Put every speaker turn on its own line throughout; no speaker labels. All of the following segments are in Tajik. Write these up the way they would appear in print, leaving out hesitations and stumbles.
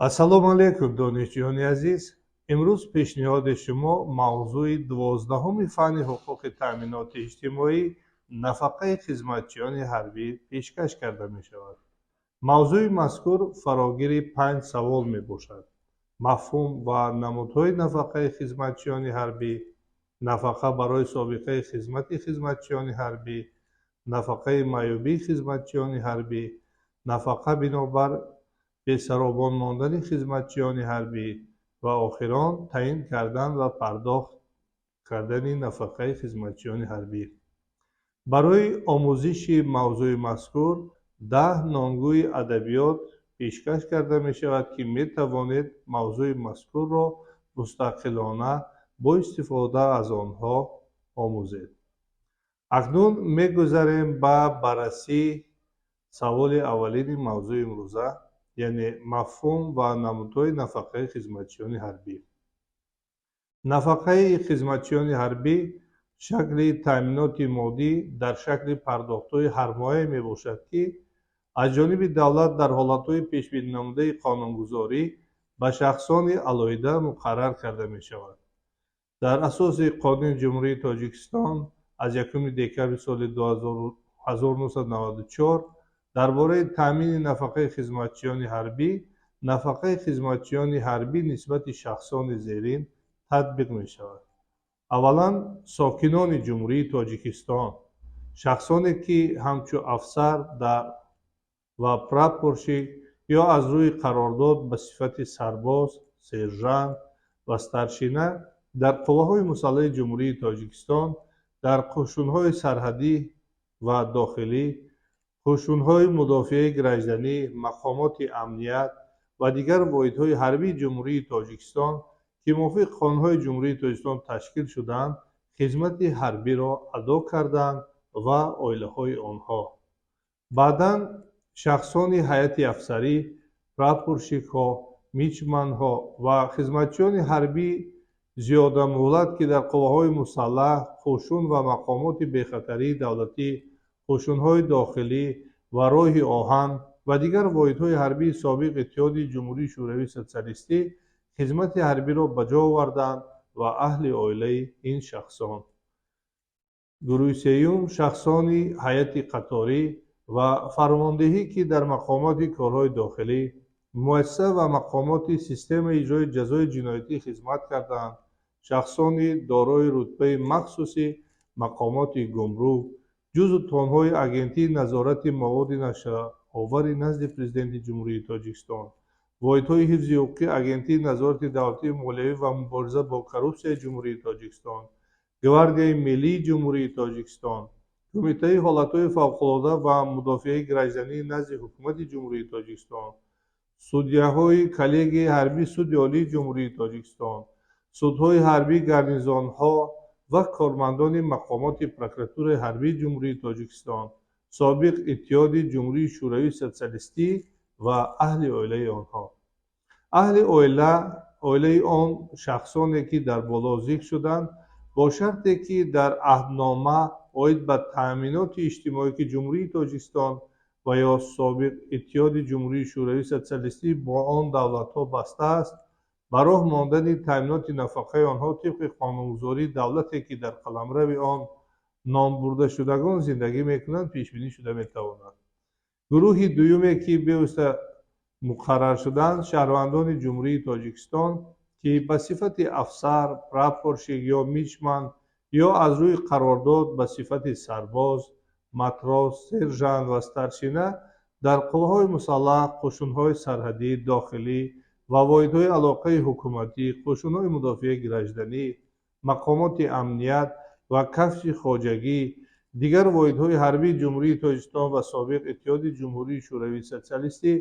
ассалому алайкум, донишҷӯёни азиз. имрӯз пешниҳоди шумо мавзӯи 12-уми фанни ҳуқуқи таъминоти иҷтимоӣ нафақаи хизматчиёни ҳарбӣ пешкаш карда мешавад. мавзӯи мазкур фарогири 5 савол мебошад: мафҳум ва намудҳои нафақаи хизматчиёни ҳарбӣ, нафақа барои собиқаи хизмати хизматчиёни ҳарбӣ, нафақаи маъюбии хизматчиёни ҳарбӣ, нафақа бинобар бесаробон мондани хизматчиёни ҳарбӣ ва охирон таъин кардан ва пардохт кардани нафақаи хизматчиёни ҳарбӣ. барои омӯзиши мавзӯи мазкур 10 номгӯи адабиёт пешкаш карда мешавад, ки метавонед мавзӯи мазкурро мустақилона бо истифода аз онҳо омӯзед. акнун мегузарем ба баррасии саволи аввалини мавзӯи имрӯза, яъне мафҳум ва намудҳои нафақаи хизматчиёни ҳарбӣ. нафақаи хизматчиёни ҳарбӣ шакли таъминоти моддӣ дар шакли пардохтҳои ҳармоҳие мебошад, ки аз ҷониби давлат дар ҳолатҳои пешбининамудаи қонунгузорӣ ба шахсони алоҳида муқаррар карда мешавад. дар асоси Қонуни Ҷумҳурии Тоҷикистон аз 1 декабри соли 1994 дар бораи таъмини нафақаи хизматчиёни ҳарбӣ, нафақаи хизматчиёни ҳарбӣ нисбати шахсони зерин татбиқ мешавад. аввалан, сокинони Ҷумҳурии Тоҷикистон, шахсоне ки ҳамчун афсар ва прапорщик ё аз рӯи қарордод ба сифати сарбоз, сержант ва старшина дар қувваҳои мусаллаҳи Ҷумҳурии Тоҷикистон, дар қушунҳои сарҳадӣ ва дохилӣ, қушунҳои мудофиаи гражданӣ, мақомоти амният ва дигар воҳидҳои ҳарбии Ҷумҳурии Тоҷикистон, ки мувофиқи Қонунҳои Ҷумҳурии Тоҷикистон ташкил шуданд, хизмати ҳарбиро адо карданд ва оилаҳои онҳо. баъдан шахсони ҳайати афсарӣ, прапорщикҳо, мичманҳо ва хизматчиёни ҳарбии зиёдамуҳлат, ки дар қувваҳои мусаллаҳ, қушун ва мақомоти бехатарии давлатӣ, қушунҳои дохилӣ ва роҳи оҳан ва дигар воҳидҳои ҳарбии собиқ Иттиҳоди Ҷумҳурии Шӯравии Социалистӣ хизмати ҳарбиро ба ҷо оварданд ва аҳли оилаи ин шахсон. гурӯҳи сеюм, шахсони ҳайати қаторӣ ва фармондеҳӣ, ки дар мақомоти корҳои дохилӣ, муассиса ва мақомоти системаи иҷрои ҷазои ҷиноятӣ хизмат карданд, шахсони дорои рутбаи махсуси мақомоти гумрук, ҷузъу тонҳои агентии назорати маводи нашаовари назди Президенти Ҷумҳурии Тоҷикистон, воҳидҳои ҳифзи ҳуқуқи агентии назорати давлатии молиявӣ ва мубориза бо коррупсияи Ҷумҳурии Тоҷикистон, гвардияи миллии Ҷумҳурии Тоҷикистон, кумитаи ҳолатҳои фавқулодда ва мудофиаи граждании назди ҳукумати Ҷумҳурии Тоҷикистон, судяҳои коллегияи ҳарбии Суди Олии Ҷумҳурии Тоҷикистон, судҳои ҳарбӣ, гарнизонҳо ва кормандони мақомоти прокуратураи ҳарбии Ҷумҳурии Тоҷикистон, собиқ Иттиҳоди Ҷумҳурии Шӯравии Социалистӣ ва аҳли оилаи онҳо. аҳли оилаи он шахсоне, ки дар боло зикр шуданд, бо шарте, ки дар аҳднома оид ба таъминоти иҷтимоӣ, ки Ҷумҳурии Тоҷикистон ва ё собиқ Иттиҳоди Ҷумҳурии Шӯравии Социалистӣ бо он давлатҳо бастааст, ба роҳ мондани таъминоти нафақаи онҳо тибқи қонунгузории давлате, ки дар қаламрави он номбурдашудагон зиндагӣ мекунанд, пешбинӣ шуда метавонад. гурӯҳи дуюме, ки бевосита муқаррар шуданд, шаҳрвандони Ҷумҳурии Тоҷикистон, ки ба сифати афсар, прапорщик ё мичман ё аз рӯи қарордод ба сифати сарбоз, матрос, сержант ва старшина дар қувваҳои мусаллаҳ, қушунҳои сарҳадӣ, дохилӣ ва воҳидҳои алоқаи ҳукуматӣ, қушунҳои мудофиаи гражданӣ, мақомоти амният ва кафши хоҷагӣ, дигар воҳидҳои ҳарбии Ҷумҳурии Тоҷикистон ва собиқ Иттиҳоди Ҷумҳурии Шӯравии Социалистӣ,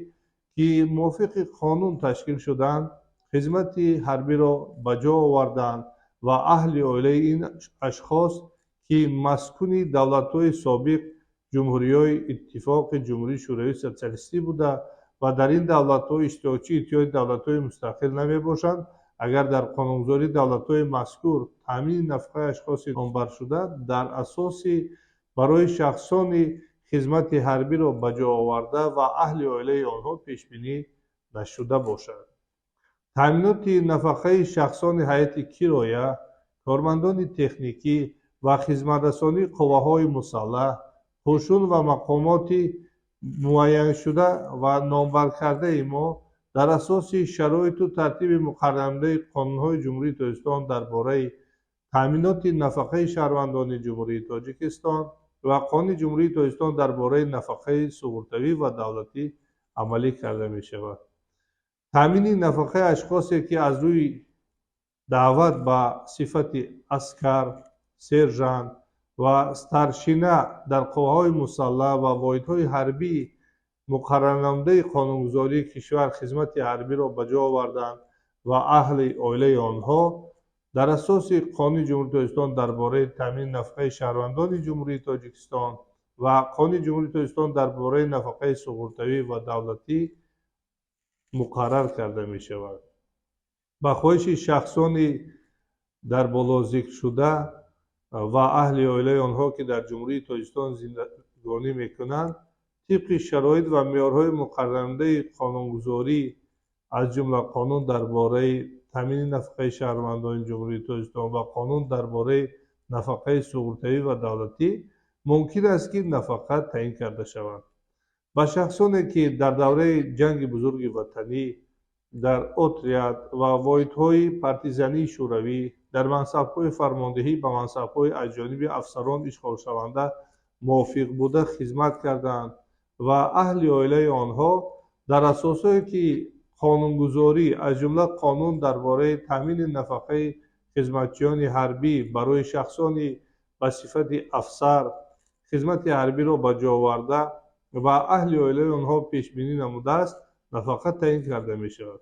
ки мувофиқи қонун ташкил шуданд, хизмати ҳарбиро ба ҷо оварданд ва аҳли оилаи ин ашхос, ки маскуни давлатҳои собиқ ҷумҳуриҳои Иттифоқи Ҷумҳурии Шӯравии Социалистӣ буда ва дар ин давлатҳо иштирокчии Иттиҳоди давлатҳои мустақил намебошанд, агар дар қонунгузории давлатҳои мазкур таъмини нафақаи ашхоси номбаршуда дар асоси барои шахсони хизмати ҳарбиро ба ҷо оварда ва аҳли оилаи онҳо пешбинӣ нашуда бошад. таъминоти нафақаи шахсони ҳайати кироя, кормандони техникӣ ва хизматрасонии қувваҳои мусаллаҳ, қӯшун ва мақомоти муайяншуда ва номбаркардаи мо дар асоси шароиту тартиби муқаррарнамудаи қонунҳои Ҷумҳурии Тоҷикистон дар бораи таъминоти нафақаи шаҳрвандони Ҷумҳурии Тоҷикистон ва Қонуни Ҷумҳурии Тоҷикистон дар бораи нафақаи суғуртавӣ ва давлатӣ амалӣ карда мешавад. таъмини нафақаи ашхосе ки аз рӯи даъват ба сифати аскар, сержант ва старшина дар қувваҳои мусаллаҳ ва воҳидҳои ҳарбии муқаррарнамудаи қонунгузории кишвар хизмати ҳарбиро ба ҷо оварданд ва аҳли оилаи онҳо дар асоси Қонуни Ҷумҳурии Тоҷикистон дар бораи таъмини нафақаи шаҳрвандони Ҷумҳурии Тоҷикистон ва Қонуни Ҷумҳурии Тоҷикистон дар бораи нафақаи суғуртавӣ ва давлатӣ муқаррар карда мешавад. ба хоҳиши шахсони дар боло зикршуда ва аҳли оилаи онҳо ки дар Ҷумҳурии Тоҷикистон зиндагонӣ мекунанд, тибқи шароит ва меъёрҳои муқаррарнамудаи қонунгузорӣ аз ҷумла қонун дар бораи таъмини нафақаи шаҳрвандони Ҷумҳурии Тоҷикистон ва қонун дар бораи нафақаи суғуртавӣ ва давлатӣ мумкин аст ки нафақа таъин карда шавад. ба шахсоне ки дар давраи ҷанги бузурги ватанӣ дар отряд ва воҳидҳои партизании шӯравӣ дар мансабҳои фармондеҳӣ ба мансабҳои аз ҷониби афсарон ишғолшаванда мувофиқ буда хизмат карданд ва аҳли оилаи онҳо дар асосҳое ки қонунгузорӣ аз ҷумла қонун дар бораи таъмини нафақаи хизматчиёни ҳарбӣ барои шахсони ба сифати афсар хизмати ҳарбиро ба ҷо оварда ва аҳли оилаи онҳо пешбинӣ намудааст, нафақа таъин карда мешавад.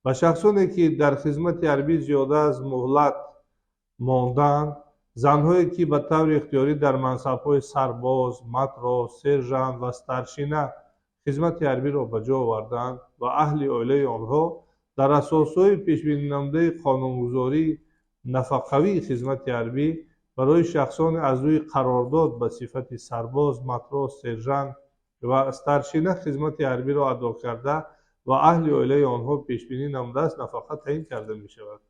ба шахсоне ки дар хизмати ҳарбӣ зиёда аз муҳлат мондаанд, занҳое ки ба таври ихтиёрӣ дар мансабҳои сарбоз, матрос, сержант ва старшина хизмати ҳарбиро ба ҷо овардаанд ва аҳли оилаи онҳо дар асосҳои пешбининамудаи қонунгузории нафақавии хизмати ҳарбӣ барои шахсоне аз рӯи қарордод ба сифати сарбоз, матрос, сержант ва старшина хизмати ҳарбиро адо карда ва аҳли оилаи онҳо пешбинӣ намудааст, нафақа таъин карда мешавад.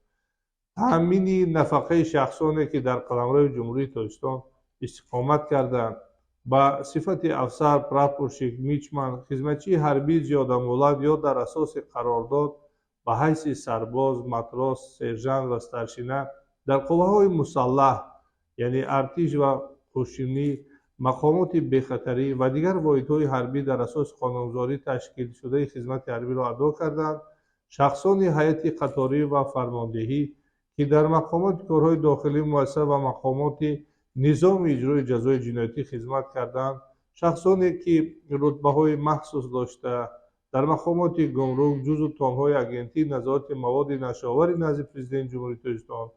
таъмини нафақаи шахсоне ки дар қаламрои Ҷумҳурии Тоҷикистон истиқомат карданд ба сифати афсар, прапорщик, мичман, хизматчии ҳарбии зиёдамуҳлат ё дар асоси қарордод ба ҳайси сарбоз, матрос, сержант ва старшина дар қувваҳои мусаллаҳ яъне артиш ва қӯшунӣ, мақомоти бехатарӣ ва дигар воҳидҳои ҳарбӣ дар асоси қонунгузорӣ ташкилшудаи хизмати ҳарбиро адо карданд, шахсони ҳайати қаторӣ ва фармондеҳӣ ки дар мақомоти корҳои дохилии муассиса ва мақомоти низоми иҷрои ҷазои ҷиноятӣ хизмат карданд, шахсоне ки рутбаҳои махсус дошта дар мақомоти гумрук, ҷузу томҳои агентии назорати маводи нашоавари назди Президенти Ҷумҳурии Тоҷикистон,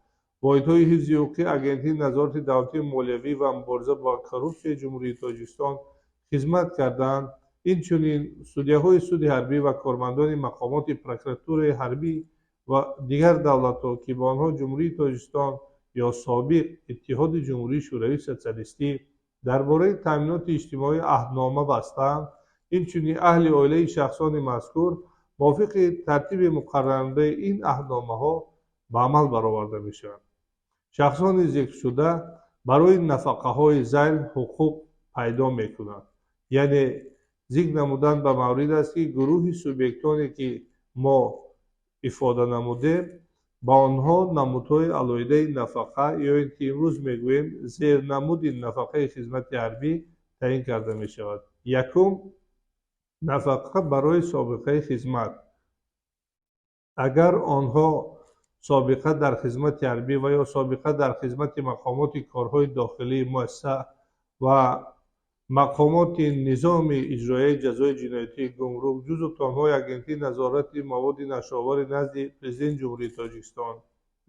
воҳидҳои ҳифзи ҳуқуқи агентии назорати давлатии молиявӣ ва мубориза ба коррупсияи Ҷумҳурии Тоҷикистон хизмат карданд, инчунин судяҳои суди ҳарбӣ ва кормандони мақомоти прокуратураи ҳарбӣ ва дигар давлатҳо ки ба онҳо Ҷумҳурии Тоҷикистон ё собиқ Иттиҳоди Ҷумҳурии Шӯравии Социалистӣ дар бораи таъминоти иҷтимоӣ аҳднома бастанд, инчунин аҳли оилаи шахсони мазкур мувофиқи тартиби муқаррарнамудаи ин аҳдномаҳо ба амал бароварда мешаванд. шахсони зикршуда барои нафақаҳои зайл ҳуқуқ пайдо мекунанд. яъне зикр намудан ба маврид аст ки гурӯҳи субъектоне ки мо ифода намудем ба онҳо намудҳои алоҳидаи нафақа ё ин ки имрӯз мегӯем зернамуди нафақаи хизмати ҳарбӣ таъин карда мешавад. якум, нафақа барои собиқаи хизмат. агар онҳо собиқа дар хизмати ҳарбӣ ва ё собиқа дар хизмати мақомоти корҳои дохилии муассиса ва мақомоти низоми иҷроияи ҷазои ҷиноятии гумрук, ҷузу томҳои агентии назорати маводи нашоавари назди Президенти Ҷумҳурии Тоҷикистон,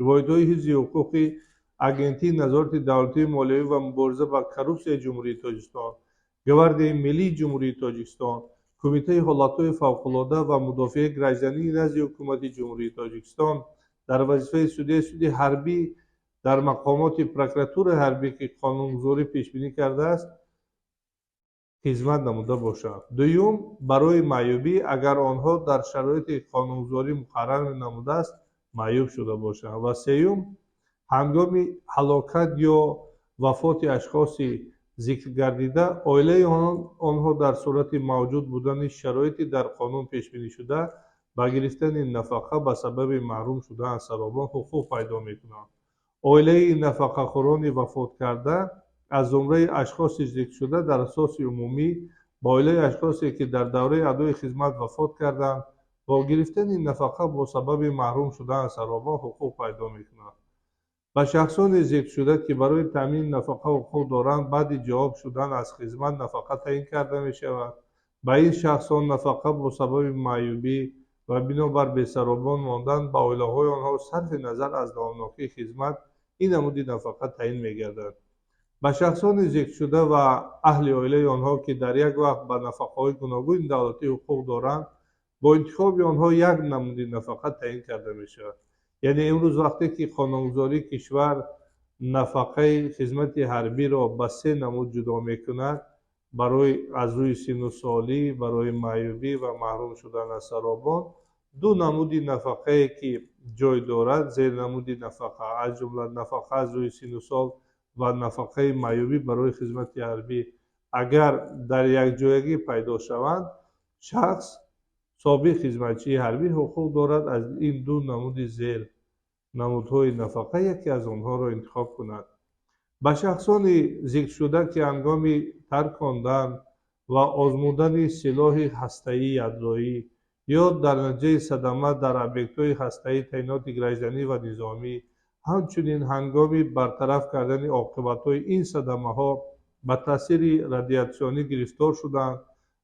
воҳидҳои ҳифзи ҳуқуқи агентии назорати давлатии молиявӣ ва мубориза ба коррупсияи Ҷумҳурии Тоҷикистон, гвардияи миллии Ҷумҳурии Тоҷикистон, кумитаи ҳолатҳои фавқулода ва мудофиаи граждании назди ҳукумати Ҷумҳурии Тоҷикистон дар вазифаи судяи суди ҳарбӣ дар мақомоти прокуратураи ҳарбӣ ки қонунгузорӣ пешбинӣ кардааст, хизмат намуда бошанд. дуюм, барои маъюбӣ агар онҳо дар шароити қонунгузорӣ муқаррар намудааст маъюб шуда бошанд. ва сеюм, ҳангоми ҳалокат ё вафоти ашхоси зикргардида оилаи онҳо дар сурати мавҷуд будани шароити дар қонун пешбинишуда ба гирифтани нафақа ба сабаби маҳрум шудани саробон ҳуқуқ пайдо мекунанд. оилаи нафақахӯрони вафоткарда аз зумраи ашхоси зикршуда дар асоси умумӣ ба оилаи ашхосе ки дар давраи адои хизмат вафот карданд бо гирифтани нафақа бо сабаби маҳрум шудани саробон ҳуқуқ пайдо мекунанд. ба шахсони зикршуда ки барои таъмини нафақа ҳуқуқ доранд баъди ҷавоб шудан аз хизмат нафақа таъин карда мешавад. ба ин шахсон нафақа бо сабаби маъюбӣ ва бинобар бесаробон мондан ба оилаҳои онҳо сарфи назар аз давомнокии хизмат ин намуди нафақа таъин мегардад. ба шахсони зикршуда ва аҳли оилаи онҳо ки дар як вақт ба нафақаҳои гуногуни давлатӣ ҳуқуқ доранд бо интихоби онҳо як намуди нафақа таъин карда мешавад. яъне имрӯз вақте ки қонунгузории кишвар нафақаи хизмати ҳарбиро ба се намуд ҷудо мекунад, барои аз рӯи синну солӣ, барои маъюбӣ ва маҳрум шудан аз саробон, ду намуди нафақае ки ҷой дорад, зернамуди нафақа аз ҷумла нафақа аз рӯи синну сол ва нафақаи маъюбӣ барои хизмати ҳарбӣ агар дар якҷоягӣ пайдо шаванд, шахс собиқ хизматчии ҳарбӣ ҳуқуқ дорад аз ин ду намуди зер намудҳои нафақа яке аз онҳоро интихоб кунад. ба шахсони зикршуда ки ҳангоми тарк хондан ва озмудани силоҳи ҳастаии ядроӣ ё дар натиҷаи садама дар объектҳои ҳастаӣ таъиноти гражданӣ ва низомӣ, ҳамчунин ҳангоми бартараф кардани оқибатҳои ин садамаҳо ба таъсири радиатсионӣ гирифтор шуданд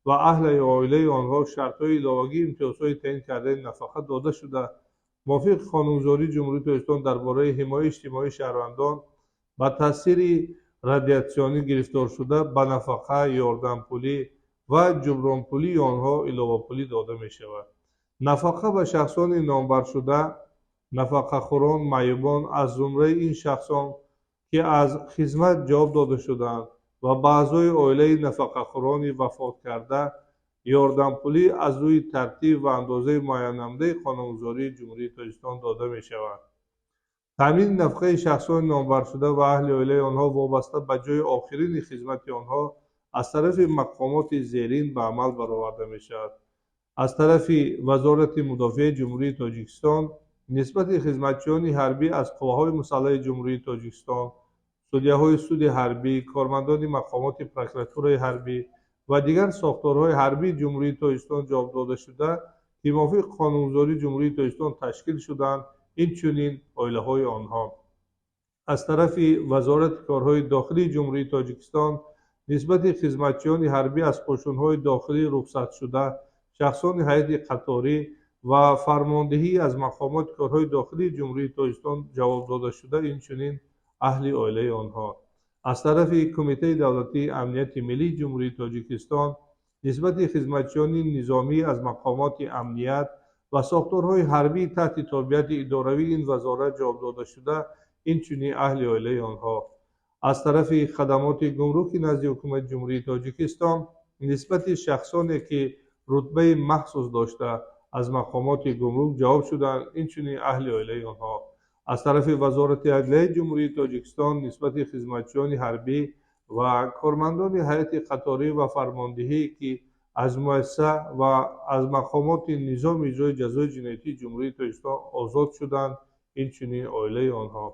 ва аҳли оилаи онҳо шартҳои иловагии имтиёзҳои таъин кардани нафақа дода шуда, мувофиқи қонунгузории ҷумҳурии тоҷикистон дар бораи ҳимояи иҷтимоии шаҳрвандон ба таъсири радиатсионӣ гирифторшуда ба нафақа, ёрдампулӣ ва ҷубронпулии онҳо иловапулӣ дода мешавад. нафақа ба шахсони номбаршуда, нафақахӯрон, маъюбон аз зумраи ин шахсон ки аз хизмат ҷавоб дода шуданд ва ба аъзои оилаи нафақахӯрони вафоткарда ёрдампулӣ аз рӯи тартиб ва андозаи муайяннамудаи қонунгузории ҷумҳурии тоҷикистон дода мешавад. таъмини нафақаи шахсони номбаршуда ва аҳли оилаи онҳо вобаста ба ҷои охирини хизмати онҳо аз тарафи мақомоти зерин ба амал бароварда мешавад. аз тарафи вазорати мудофиаи ҷумҳурии тоҷикистон нисбати хизматчиёни ҳарбӣ аз қувваҳои мусаллаҳи ҷумҳурии тоҷикистон, судяҳои суди ҳарбӣ, кормандони мақомоти прокуратураи ҳарбӣ ва дигар сохторҳои ҳарбии ҷумҳурии тоҷикистон ҷавоб додашуда ки мувофиқи қонунгузории ҷумҳурии тоҷикистон ташкил шуданд, инчунин оилаҳои онҳо. аз тарафи вазорати корҳои дохилии ҷумҳурии тоҷикистон нисбати хизматчиёни ҳарбӣ аз қошунҳои дохилӣ рухсатшуда, шахсони ҳайати қаторӣ ва фармондиҳӣ аз мақомоти корҳои дохилии ҷумҳурии тоҷикистон ҷавоб додашуда, инчунин аҳли оилаи онҳо. аз тарафи кумитаи давлатии амнияти миллии ҷумҳурии тоҷикистон нисбати хизматчиёни низомӣ аз мақомоти амният ва сохторҳои ҳарбии таҳти тобиати идоравии ин вазорат ҷавоб додашуда, инчунин аҳли оилаи онҳо. аз тарафи хадамоти гумруки назди ҳукумати ҷумҳурии тоҷикистон нисбати шахсоне ки рутбаи махсус дошта аз мақомоти гумрук ҷавоб шуданд, инчунин аҳли оилаи онҳо. аз тарафи вазорати адлияи ҷумҳурии тоҷикистон нисбати хизматчиёни ҳарбӣ ва кормандони ҳайати қаторӣ ва фармондиҳӣ ки аз муассиса ва аз мақомоти низоми иҷрои ҷазои ҷиноятии ҷумҳурии тоҷикистон озод шуданд, инчунин оилаи онҳо.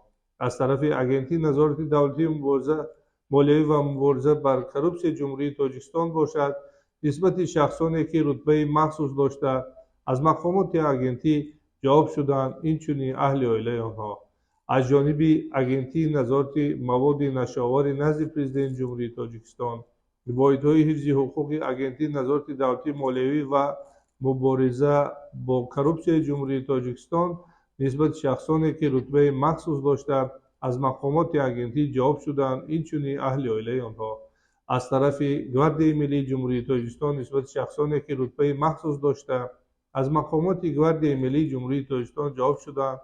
аз тарафи агентии назорати давлатии молиявӣ ва мубориза бар коррупсияи ҷумҳурии тоҷикистон бошад, нисбати шахсоне ки рутбаи махсус дошта аз мақомоти агентӣ ҷавоб шуданд, инчунин аҳли оилаи онҳо. аз ҷониби агентии назорати маводи нашоавари назди президенти ҷумҳурии тоҷикистон бо иддаои ҳифзи ҳуқуқи агентии назорати давлатии молиявӣ ва мубориза бо коррупсияи ҷумҳурии тоҷикистон нисбати шахсоне ки рутбаи махсус дошта аз мақомоти агентӣ ҷавоб шуданд, инчунин аҳли оилаи онҳо. аз тарафи гвардияи миллии ҷумҳурии тоҷикистон нисбати шахсоне ки рутбаи махсус дошта аз мақомоти гвардияи миллии ҷумҳурии тоҷикистон ҷавоб шуданд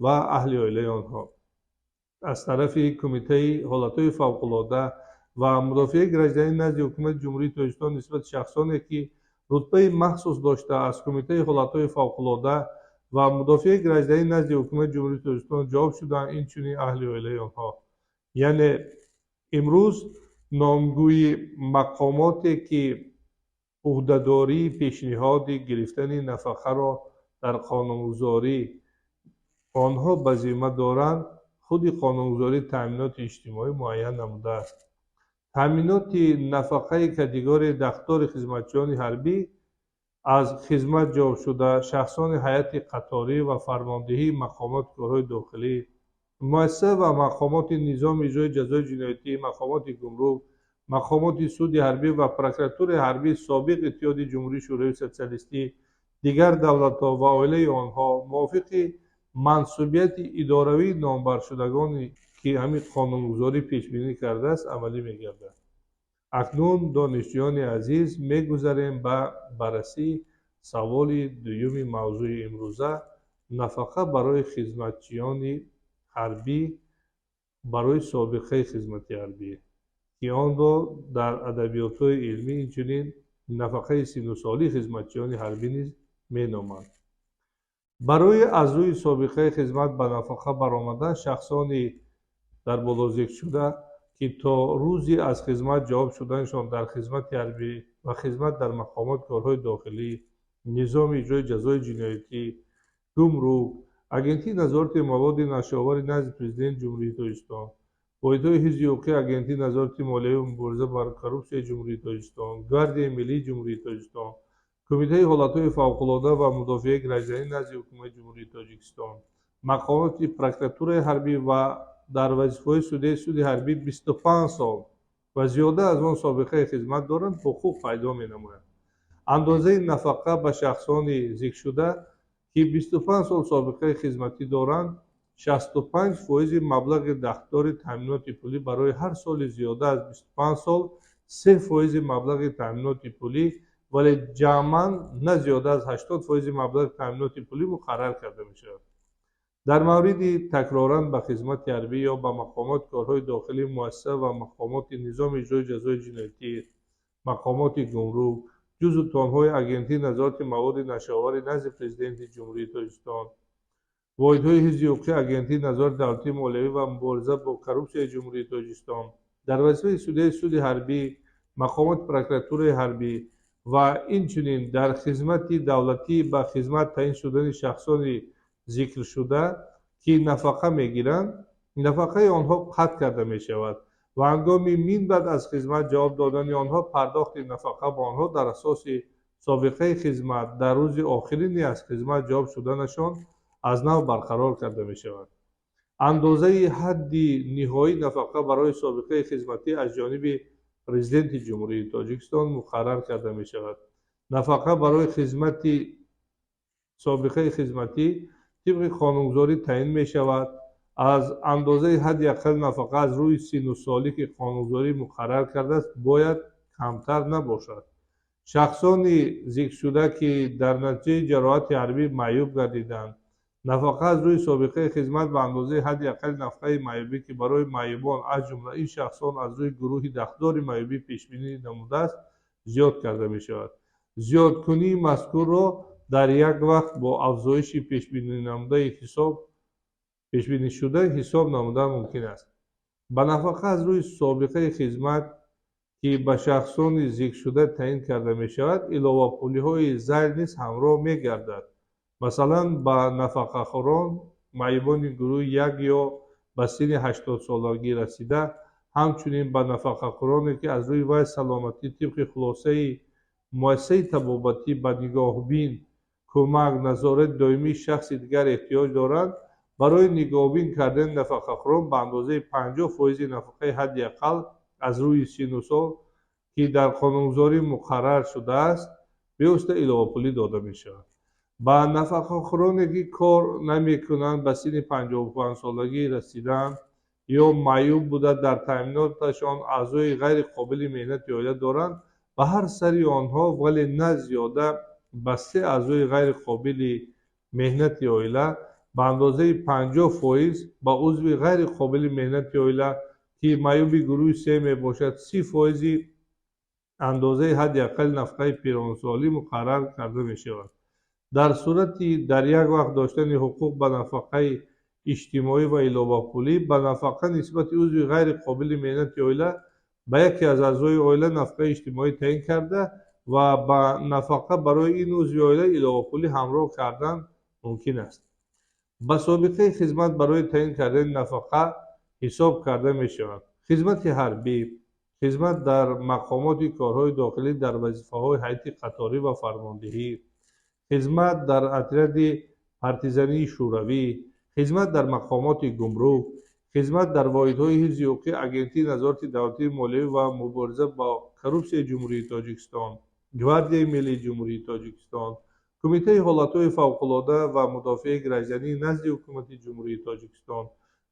ва аҳли оилаи онҳо. аз тарафи кумитаи ҳолатҳои фавқулодда و مدافع گراجدانی نزد حکومت جمهوری تاجیکستان نسبت شخصانی که رتبه مخصوص داشته از کمیته حالتهای فوق‌العاده و مدافع گراجدانی نزد حکومت جمهوری تاجیکستان جواب شدند، این چنین اهل اویله آنها. یعنی امروز نامگوی مقاماتی که عهدهداری پیشنهاد گرفتن نفقه را در قانونگذاری آنها به ذمه دارند، خود قانونگذاری تامینات اجتماعی معین نموده است. تامینات نفقه کاتگوری دختار خدمتچیان حربی از خدمت جلب شده شخصان هیئت قطاری و فرماندهی مقامات کارهای داخلی، مؤسسه و مقامات نظام اجرای جزای جنایتی، مقامات گمرک، مقامات سود حربی و پروکراتور حربی سابق اتحاد جمهوری شوروی سوسیالیستی، دیگر دولت‌ها و عائله آنها موافق منصوبیت اداروی نامبر شدگانی که همین قانونگذاری پیش بینی کرده است عملی می‌گردد. اکنون دانشجویان عزیز می‌گذریم به بررسی سوال دوم موضوع امروزه، نفقه برای خدمتچیان حربی برای سابقه خدمت حربی که آن را در ادبیات‌های علمی اینچنین نفقه 32 سالی خدمتچیان حربی نیز می‌نامند. برای از روی سابقه خدمت به نفقه برآمدن شخصانی در بالا ذکر شده که تا روزی از خدمت جواب شدنشان در خدمت حربی و خدمت در مقامات کارهای داخلی، نظام اجرای جزای جنایتی، گمرک، اگنتی نظارت مواد نشآور نزد پرزیدنت جمهوری تاجیکستان، واحدهای حفظ حقوقی اگنتی نظارت مالیه و مبارزه بر کروپسیون جمهوری تاجیکستان، گاردی ملی جمهوری تاجیکستان، کمیته حالتهای فوق‌العاده و مدافع گراجدانی نزد حکومت جمهوری تاجیکستان، مقامات پروکراتور حربی و در وظیفه‌های سود حربی 25 سال و زیاده از آن سابقه خدمت دارند حقوق پیدا می‌نمایند. اندازه نفقه به شخصان ذکر شده که 25 سال سابقه خدمتی دارند 65% مبلغ دختار تامینات پولی برای هر سال زیاده از 25 سال 3% مبلغ تامینات پولی ولی جمعاً نه زیاده از 80% مبلغ تامینات پولی مقرر کرده می شود. در مورد تکراراً به خدمت حربی یا به مقامات کارهای داخلی مؤسسه و مقامات نظام اجرای جزای جنایتی، مقامات گمرک، جزو تانهای اگنتی نظارت مواد نشآور نزد پرزیدنت جمهوری تاجیکستان، واحدهای حفظ حقوقی اگنتی نظارت دولتی مالیوی و مبارزه با کروپسیون جمهوری تاجیکستان، در وظیفه سود حربی، مقامات پروکراتور حربی و اینچنین در خدمت دولتی به خدمت تعیین شدن شخصان ذکر شده که نفقه میگیرند، نفقه آنها قطع کرده می شود و هنگام مین بعد از خدمت جواب دادن آنها پرداخت نفقه با آنها در اساس سابقه خدمت در روز آخرین از خدمت جواب شدنشان از نو برقرار کرده می شود. اندازه حد نهایی نفقه برای سابقه خدمتی از جانب پرزیدنت جمهوری تاجیکستان مقرر کرده می شود. نفقه برای خدمت سابقه خدمتی طبق قانونگذاری تعیین می شود. از اندازه حد اقل نفقه از روی 39 سالی که قانونگذاری مقرر کرده است باید کمتر نباشد. شخصان ذکر شده که در نتیجه جراحت حربی معیوب گردیدند، نفقه از روی سابقه خدمت به اندازه حد اقل نفقه معیوبی که برای معیوبان از جمله این شخصان از روی گروه دختار معیوبی پیش بینی نموده است زیاد کرده می شود. زیادکنی مذکور را در یک وقت با افزایش پیش بینی نموده پیش بینی شده حساب نمودن ممکن است. به نفقه از روی سابقه خدمت که به شخصان ذکر شده تعیین کرده می شود علاوه پولی های زیر نیز همراه می گردد. مثلا به نفقه خوران معیوبان گروه یک یا به سن 80 سالگی رسیده، همچنین به نفقه خورانی که از روی وضع سلامتی طبق خلاصه مؤسسه طبابتی به نگاهبین، کمک، نظارت دائمی شخص دیگر احتیاج دارند، برای نگاهبین کردن نفقه خوران به اندازه 50% نفقه حد اقل از روی 39 سال که در قانونگذاری مقرر شده است بیوسته علاوه پولی داده می شود. با نفقه خورانی که کار نمی کنند به سن 55 سالگی رسیدند یا معیوب بوده در تامیناتشان اعضای غیر قابل مهنت عائله دارند، به هر سری آنها ولی نه زیاده به 3 اعضای غیر قابل مهنت عائله به اندازه 50% به عضو غیر قابل مهنت عائله ки маъюби гурӯҳи се мебошад 30% андозаи ҳадди аққали нафақаи пиронсолӣ муқаррар карда мешавад. дар сурати дар як вақт доштани ҳуқуқ ба нафақаи иҷтимоӣ ва иловапулӣ ба нафақа нисбати узви ғайриқобили меҳнати оила ба яке аз аъзои оила нафақаи иҷтимоӣ таъин карда ва ба нафақа барои ин узви оила иловапулӣ ҳамроҳ кардан мумкин аст. ба собиқаи хизмат барои таъин кардани нафақа ҳисоб карда мешавад. хизмати ҳарбӣ, хизмат дар мақомоти корҳои дохилӣ дар вазифаҳои ҳайати қаторӣ ва фармондиҳӣ, хизмат дар отряди партизании шӯравӣ, хизмат дар мақомоти гумрук, хизмат дар воҳидҳои ҳифзи ҳуқуқи агентии назорати давлатии молиявӣ ва мубориза бо коррупсияи ҷумҳурии Тоҷикистон, гвардияи миллии ҷумҳурии Тоҷикистон, кумитаи ҳолатҳои фавқулода ва мудофиаи гражданӣ назди ҳукумати ҷумҳурии Тоҷикистон,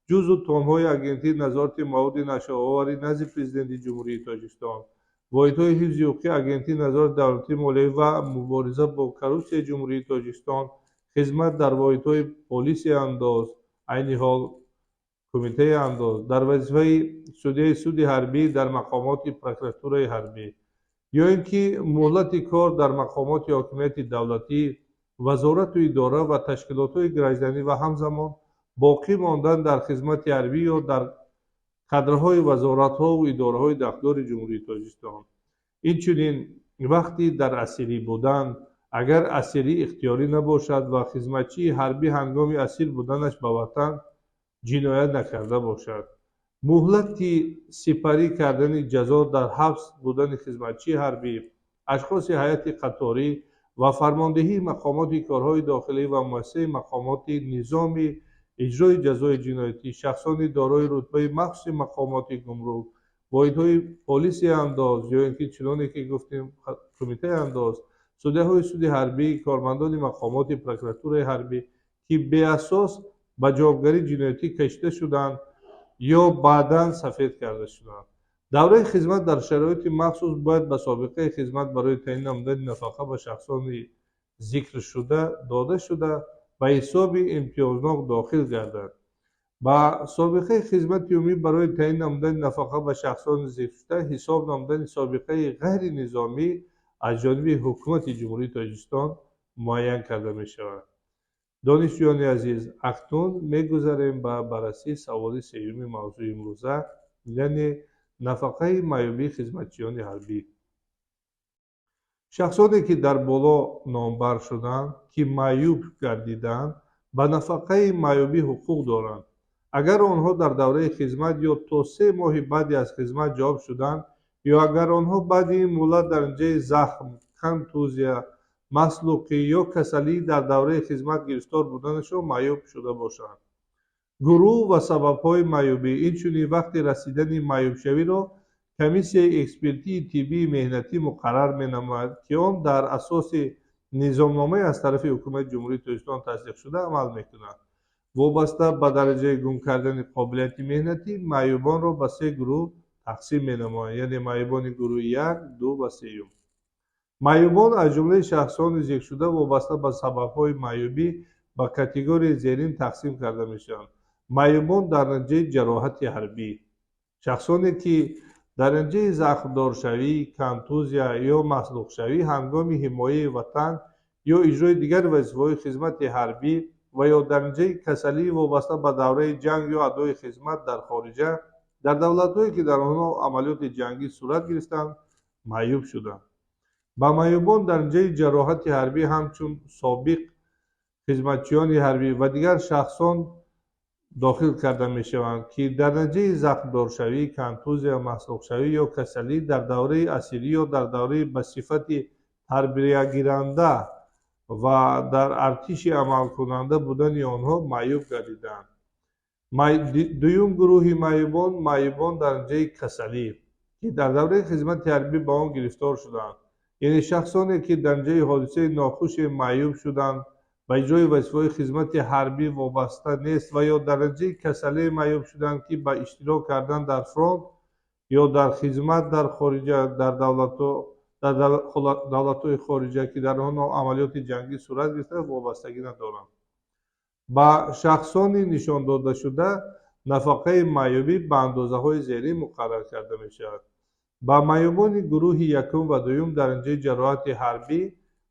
ҷузъу томҳои агентии назорати маводи нашооварӣ назди президенти ҷумҳурии Тоҷикистон, воҳидҳои ҳифзи ҳуқуқи агентии назорати давлатии молиявӣ ва мубориза бо коррупсияи ҷумҳурии Тоҷикистон, хизмат дар воҳидҳои полисияи андоз, айни ҳол кумитаи андоз, дар вазифаи судяи суди ҳарбӣ дар мақомоти прокуратураи ҳарбӣ, ё ин ки муҳлати кор дар мақомоти ҳокимияти давлатӣ, вазорату идора ва ташкилотҳои гражданӣ ва ҳамзамон боқӣ мондан дар хизмати ҳарбӣ ё дар кадрҳои вазоратҳову идораҳои дахтдори ҷумҳурии Тоҷикистон. инчунин вақти дар асирӣ будан, агар асирӣ ихтиёрӣ набошад ва хизматчии ҳарбӣ ҳангоми асир буданаш ба ватан ҷиноят накарда бошад, муҳлати сипарӣ кардани ҷазо дар ҳабс будани хизматчии ҳарбӣ, ашхоси ҳайати қаторӣ ва фармондиҳии мақомоти корҳои дохилӣ ва муассисаи мақомоти низоми иҷрои ҷазои ҷиноятӣ, шахсони дорои рутбаи махсуси мақомоти гумрук, воҳидҳои полисияи андоз ё ин ки чуноне ки гуфтем кумитаи андоз, судяҳои суди ҳарбӣ, кормандони мақомоти прокуратураи ҳарбӣ ки беасос ба ҷавобгарӣ ҷиноятӣ кашида шуданд ё баъдан сафед карда шуданд. давраи хизмат дар шароити махсус бояд ба собиқаи хизмат барои таъин намудани нафақа ба шахсони зикршуда дода шуда ба ҳисоби имтиёзнок дохил гардад. ба собиқаи хизмати умумӣ барои таъин намудани нафақа ба шахсони зикршуда ҳисоб намудани собиқаи ғайринизомӣ аз ҷониби ҳукумати ҷумҳурии Тоҷикистон муайян карда мешавад. донишҷӯёни азиз, акнун мегузарем ба баррасии саволи сеюми мавзӯи имрӯза, яъне нафақаи маъюбии хизматчиёни ҳарбӣ. шахсоне ки дар боло номбар шуданд, ки маъюб гардиданд, ба нафақаи маъюбӣ ҳуқуқ доранд. агар онҳо дар давраи хизмат ё то 3 моҳи баъди аз хизмат ҷавоб шуданд ё агар онҳо баъди ин муддат дар инҷои захм, контузия, маслуқӣ ё касалӣ дар давраи хизмат гирифтор буданашон маъюб шуда бошанд. гурӯҳ ва сабабҳои маъюбӣ. инчунин вақти расидани маъюбшавиро комиссияи экспертии тиббии меҳнатӣ муқаррар менамояд, ки он дар асоси низомномае аз тарафи ҳукумати ҷумҳурии Тоҷикистон тасдиқшуда амал мекунад. вобаста ба дараҷаи гум кардани қобилияти меҳнатӣ маъюбонро ба 3 гурӯҳ тақсим менамояд, яъне маъюбони гурӯҳи 1, 2 ва 3. маъюбон аз ҷумлаи шахсони зикршуда вобаста ба сабабҳои маъюбӣ ба категорияи зерин тақсим карда мешаванд. маъюбон дар натиҷаи ҷароҳати ҳарбӣ. шахсоне ки дар натиҷаи захмдоршавӣ, контузия ё маслухшавӣ ҳангоми ҳимояи ватан ё иҷрои дигари вазифаҳои хизмати ҳарбӣ ва ё дар натиҷаи касалӣ вобаста ба давраи ҷанг ё адои хизмат дар хориҷа дар давлатҳое ки дар онҳо амалиёти ҷангӣ сурат гирифтанд маъюб шуданд. ба маъюбон дар натиҷаи ҷароҳати ҳарбӣ ҳамчун собиқ хизматчиёни ҳарбӣ ва дигар шахсон дохил карда мешаванд, ки дар натиҷаи захмдоршавӣ, контузия, маслухшавӣ ё касалӣ дар давраи асирӣ ё дар давраи ба сифати тарбиягиранда ва дар артиши амалкунанда будани онҳо маъюб гардиданд. дуюм гурӯҳи маъюбон, маъюбон дар натиҷаи касалӣ, ки дар давраи хизмати ҳарбӣ ба он гирифтор шуданд, яъне шахсоне ки дар натиҷаи ҳодисаи нохуше маъюб шуданд ба иҷрои вазифаҳои хизмати ҳарбӣ вобаста нест ва ё дар натиҷаи касалӣ маъюб шуданд, ки ба иштирок кардан дар фронт ё дар хизмат дар хориҷа дар давлатҳои хориҷа ки дар онҳо амалиёти ҷангӣ сурат гирифта вобастагӣ надоранд. ба шахсони нишондодашуда нафақаи маъюбӣ ба андозаҳои зерин муқаррар карда мешавад. ба маъюбони гурӯҳи якум ва дуюм дараҷаи ҷароҳати ҳарбӣ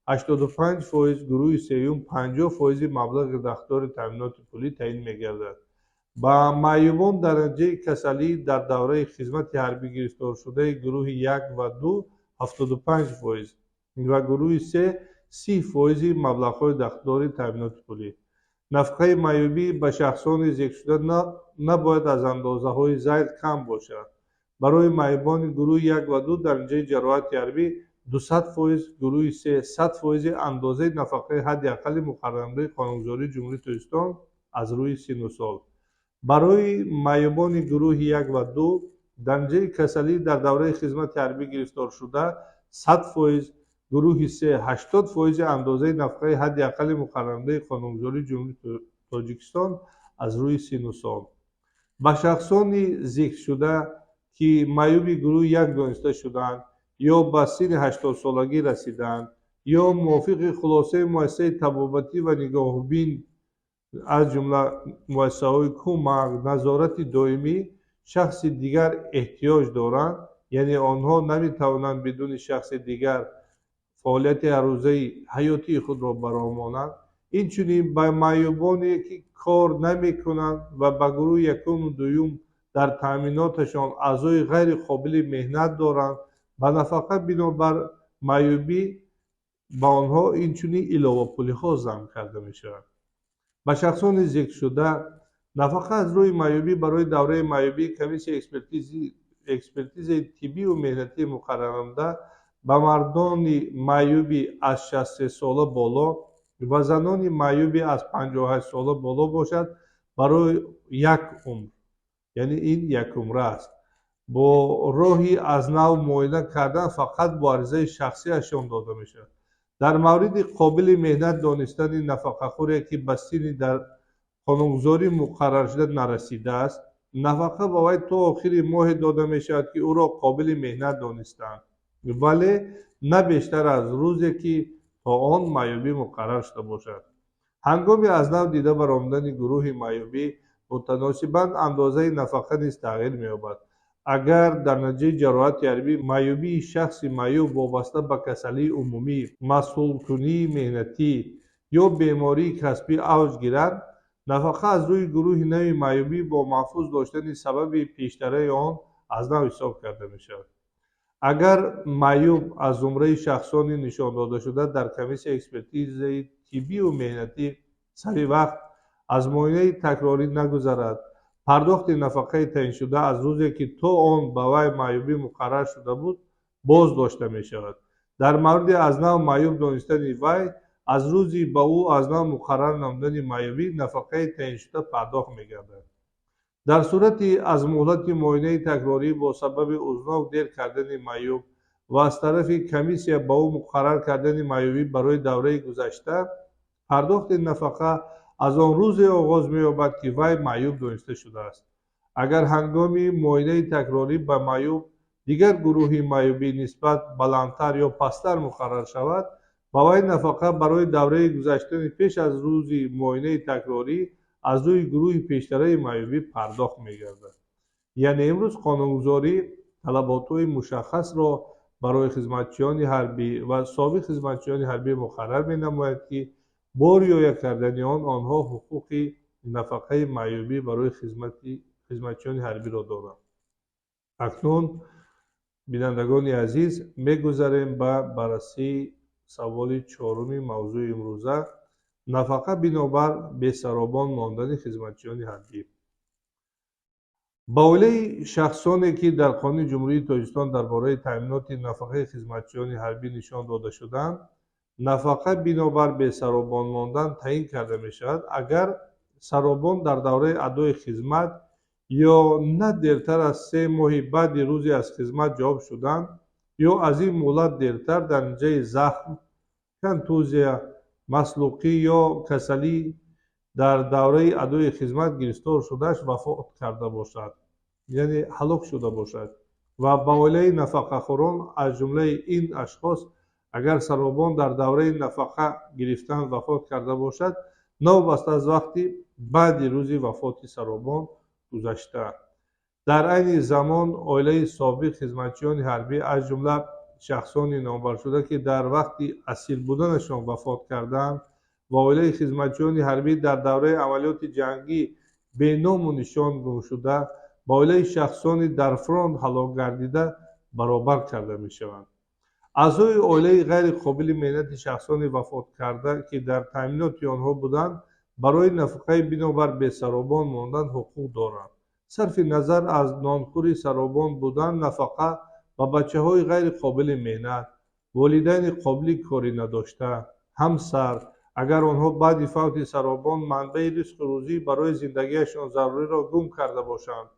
85%, гурӯҳи сеюм 50% маблағи дахтори таъминоти пулӣ таъин мегардад. ба маъюбон дараҷаи касалӣ дар давраи хизмати ҳарбӣ гирифторшудаи гурӯҳи 1 ва 2 75% ва гурӯҳи 3 30% маблағҳои дахтори таъминоти пулӣ. нафқаи маъюбӣ ба шахсони зикршуда набояд аз андозаҳои зайд кам бошад. барои маъюбони гурӯҳи 1 ва 2 дараҷаи ҷароҳати ҳарбӣ 200%, гурӯҳи 3 100% андозаи нафақаи ҳадди аққали муқаррарнамудаи Қонунгузории Ҷумҳурии Тоҷикистон аз рӯи синну сол. барои маъюбони гурӯҳи 1 ва 2 дараҷаи касалӣ дар давраи хизмати ҳарбӣ гирифторшуда 100%, гурӯҳи 3 80% андозаи нафқаи ҳадди аққали муқаррарнамудаи Қонунгузории Ҷумҳурии Тоҷикистон аз рӯи синну сол. ба шахсони зикршуда ки маъюби гурӯҳи 1 дониста шудаанд ё ба синни 80-солагӣ расидаанд ё мувофиқи хулосаи муассисаи табобатӣ ва нигоҳубин аз ҷумла муассисаҳои кӯмак, назорати доимӣ шахси дигар эҳтиёҷ доранд, яъне онҳо наметавонанд бидуни шахси дигар фаъолияти ҳаррӯзаи ҳаётии худро баромонанд. инчунин ба маъюбоне ки кор намекунанд ва ба гурӯҳи якуму дуюм дар таъминоташон аъзои ғайриқобили меҳнат доранд, ба нафақа бинобар маъюбӣ ба онҳо инчунин иловапулиҳо замб карда мешавад. ба шахсони зикршуда нафақа аз рӯи маъюбӣ барои давраи маъюбӣ комиссияи экспертизаи тиббию меҳнатии муқаррарнамуда ба мардони маъюби аз 63 сола боло ва занони маъюби аз 58 сола боло бошад барои як умр, яъне ин якумра аст. бо роҳи аз нав муоина кардан фақат бо аризаи шахсиашон дода мешавад. дар мавриди қобили меҳнат донистани нафақахӯре ки ба синни дар қонунгузорӣ муқарраршуда нарасидааст, нафақа ба вай то охири моҳе дода мешавад ки ӯро қобили меҳнат донистаанд, вале на бештар аз рӯзе ки то он маъюбӣ муқаррар шуда бошад. ҳангоми аз нав дида баромадани гурӯҳи маъюбӣ мутаносибан андозаи нафақа низ тағйир меёбад. агар дар натиҷаи ҷароҳати ҳарбӣ маъюбии шахси маъюб вобаста ба касалии умумӣ, масъулкунии меҳнатӣ ё бемории касбӣ авҷ гирад, нафақа аз рӯи гурӯҳи нави маъюбӣ бо маҳфуз доштани сабаби пештараи он аз нав ҳисоб карда мешавад. агар маъюб аз зумраи шахсони нишондодашуда дар комиссияи экспертизаи тиббию меҳнатӣ сари вақт аз муоинаи такрорӣ нагузарад, пардохти нафақаи таъиншуда аз рӯзе ки то он ба вай маъюбӣ муқаррар шуда буд боз дошта мешавад. дар мавриди аз нав маъюб донистани вай аз рӯзи ба ӯ аз нав муқаррар намудани маъюбӣ нафақаи таъиншуда пардохт мегардад. дар сурати аз муҳлати муоинаи такрорӣ бо сабаби узнок дер кардани маъюб ва аз тарафи комиссия ба ӯ муқаррар кардани маъюбӣ барои давраи гузашта, пардохти нафақа аз он рӯзе оғоз меёбад ки вай маъюб дониста шудааст. агар ҳангоми муоинаи такрорӣ ба маъюб дигар гурӯҳи маъюбӣ нисбат баландтар ё пасттар муқаррар шавад, ба вай нафақа барои давраи гузаштани пеш аз рӯзи муоинаи такрорӣ аз рӯи гурӯҳи пештараи маъюбӣ пардохт мегардад. яъне имрӯз қонунгузорӣ талаботҳои мушаххасро барои хизматчиёни ҳарбӣ ва собиқ хизматчиёни ҳарбӣ муқаррар менамояд ки бо риоя кардани он онҳо ҳуқуқи нафақаи маъюбӣ барои хизматчиёни ҳарбиро доранд. акнун бинандагони азиз, мегузарем ба баррасии саволи чоруми мавзӯи имрӯза, нафақа бинобар бесаробон мондани хизматчиёни ҳарбӣ. ба оилаи шахсоне ки дар Қонуни Ҷумҳурии Тоҷикистон дар бораи таъминоти нафақаи хизматчиёни ҳарбӣ нишон дода шудаанд, нафақа бинобар бесаробон мондан таъин карда мешавад, агар саробон дар давраи адои хизмат ё на дертар аз 3 моҳи баъди рӯзе аз хизмат ҷавоб шуданд ё аз ин муҳлат дертар дар натиҷаи захм, контузия, маслуқӣ ё касалӣ дар давраи адои хизмат гирифтор шудааш вафот карда бошад, яъне ҳалок шуда бошад ва ба оилаи нафақахӯрон аз ҷумлаи ин ашхос агар саробон дар давраи нафақа гирифтан вафот карда бошад, навобаста аз вақти баъди рӯзи вафоти саробон گذشته. در این زمان oilaи собиқ хизматчиёни ҳарбӣ аз ҷумла шахсони номбаршуда ки дар вақти асир буданашон вафот карданд ва oilaи хизматчиёни ҳарбӣ дар давраи амалиёти ҷангӣ беному нишон гум шуда ба oilaи шахсони дар фронт ҳалок гардида баробар карда мешаванд. аъзои oilaи ғайриқобили меҳнати шахсони вафоткарда ки дар таъминоти онҳо буданд барои нафақаи бинобар бесаробон мондан ҳуқуқ доранд. сарфи назар аз нонхӯри саробон будан нафақа ба бачаҳои ғайриқобили меҳнат, волидайни қобили корӣ надошта, ҳамсар агар онҳо баъди фавти саробон манбаи ризқу рӯзӣ барои зиндагиашон заруриро гум карда бошанд,